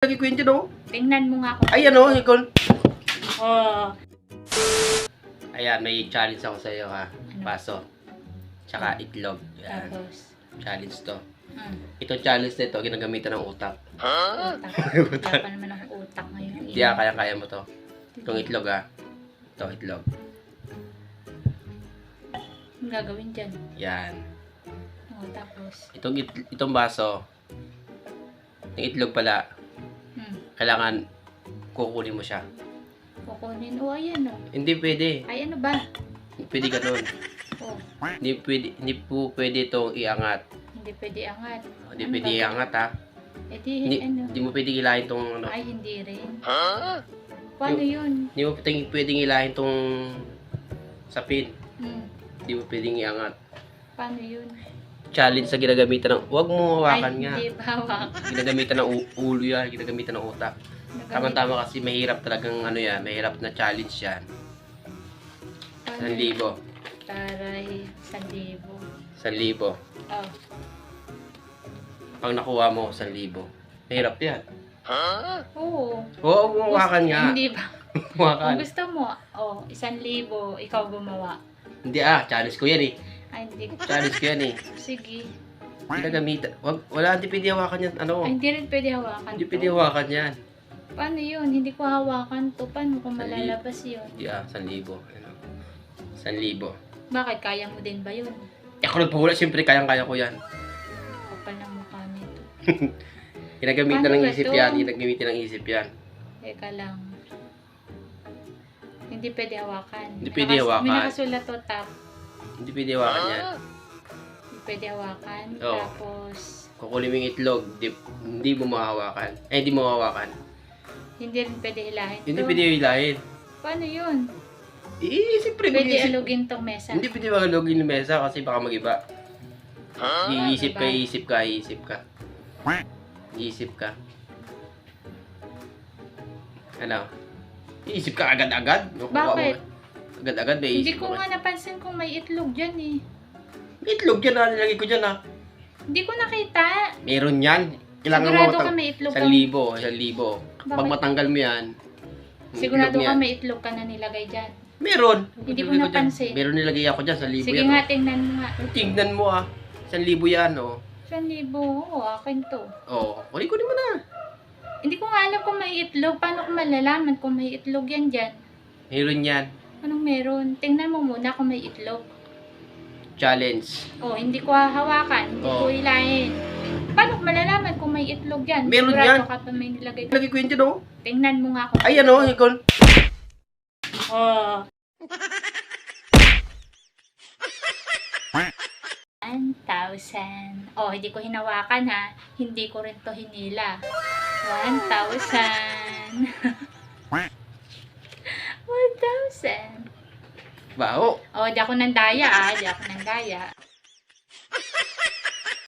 Lagi ko yun dyan, oh. Tingnan mo nga kung... Ayan, oh. Ikaw. Oh. Ayan, may challenge ako sa iyo, ha. Ano? Paso. Tsaka itlog. Ayan. Tapos... Challenge to. Itong challenge na ito, ginagamitan ng utak. Utak. Wala pa naman ang utak ngayon. Hindi, kaya-kaya mo to. Itong itlog, ha. Ito, itlog. Anong gagawin dyan? Yan. Oh, tapos... Itong baso, yung itlog pala, kailangan kukunin mo siya. Kukunin. Oh, ayan oh. Hindi pwede. Ay, ano ba? Hindi pwede ganun. Oh, Hindi po pwede itong iangat. hindi pwede angat. Hindi Ano pwede ba? iangat, ha. Hindi, ano? Hindi mo pwede ilahin itong ano. Ay, hindi rin. Paano yun? Hindi mo pwedeng ilahin itong sapin. Hmm. Hindi mo pwedeng iangat. Paano yun? Challenge sa ginagamitan ng, huwag mo hawakan Ay, nga. hindi ba hawak? Ginagamitan ng ulo yan, ginagamitan ng utak. Tama-tama kasi mahirap talagang ano yan, mahirap na challenge yan. 1,000. Taray, 1,000. 1,000. Oh. Pag nakuha mo, 1,000. Mahirap yan. Oo. Oo, kung hawakan nga. Hindi ba? Hawakan. Kung gusto mo, 1,000, ikaw gumawa. Hindi challenge ko yan eh. Ay, hindi. Challenge ko yan eh. Sige. Ginagamitan. Wala, hindi pwede hawakan yan. Ano? Ay, hindi rin pwede hawakan Hindi to. pwede hawakan yan. Paano yun? Hindi ko hawakan to. Paano kung malalabas yun? Hindi 1,000. Ano? 1,000. Bakit? Kaya mo din ba yun? Ako nagpahula, siyempre kayang-kaya ko yan. Kapal ng mukha nito. Ginagamitan Paano ng ba isip to? yan. Ginagamitan ng isip yan. Teka lang. Hindi pwede hawakan. Hindi pwede hawakan. May nakasulat to, tap. Hindi pwede hawakan yan. Hindi pwede hawakan. Oo. Tapos, Kukunin mo yung itlog, hindi mo mahawakan. Hindi mo hawakan. hindi rin pwede hilahin Hindi to. pwede hilahin. Paano yun? Siyempre, Pwede mag-iisip. alugin tong mesa. Hindi pwede magalogin yung mesa kasi baka mag-iba. Iisip ka, Ano ba? iisip ka, iisip ka. Iisip ka. Ano? Iisip ka agad-agad? Bakit? Agad-agad, may Hindi isip ko ka. nga napansin kung may itlog dyan eh. May itlog dyan ha, nilagay ko dyan ha. Hindi ko nakita. Meron yan. Kailangan Sigurado mo ka may itlog ka. 1,000. Pag Bakit? matanggal mo yan, yung Sigurado itlog ka niyan. may itlog ka na nilagay dyan. Meron. Hindi ko Nilagay dyan. napansin. Meron nilagay ako dyan, 1,000 Sige yan. nga, Oh. tingnan mo nga. Tingnan mo 1,000 yan oh. 1,000. Oo, akin to. Oh, kunin mo na. Hindi ko nga alam kung may itlog. Paano ko malalaman kung may itlog yan dyan? Meron yan. Anong meron? Tingnan mo muna kung may itlog. Challenge. Oh, hindi ko hahawakan. Hindi ko hilahin. Paano ko malalaman kung may itlog yan? Meron Sigurado yan. ka pa may nilagay. Lagay ko yun dyan oh. Tingnan mo nga kung... Ayan oh, ikaw. Oh. 1,000. Oh, hindi ko hinawakan ha. Hindi ko rin to hinila. 1,000. 1,000. Baho. Oh, di ako nang daya ah. Di ako nang daya.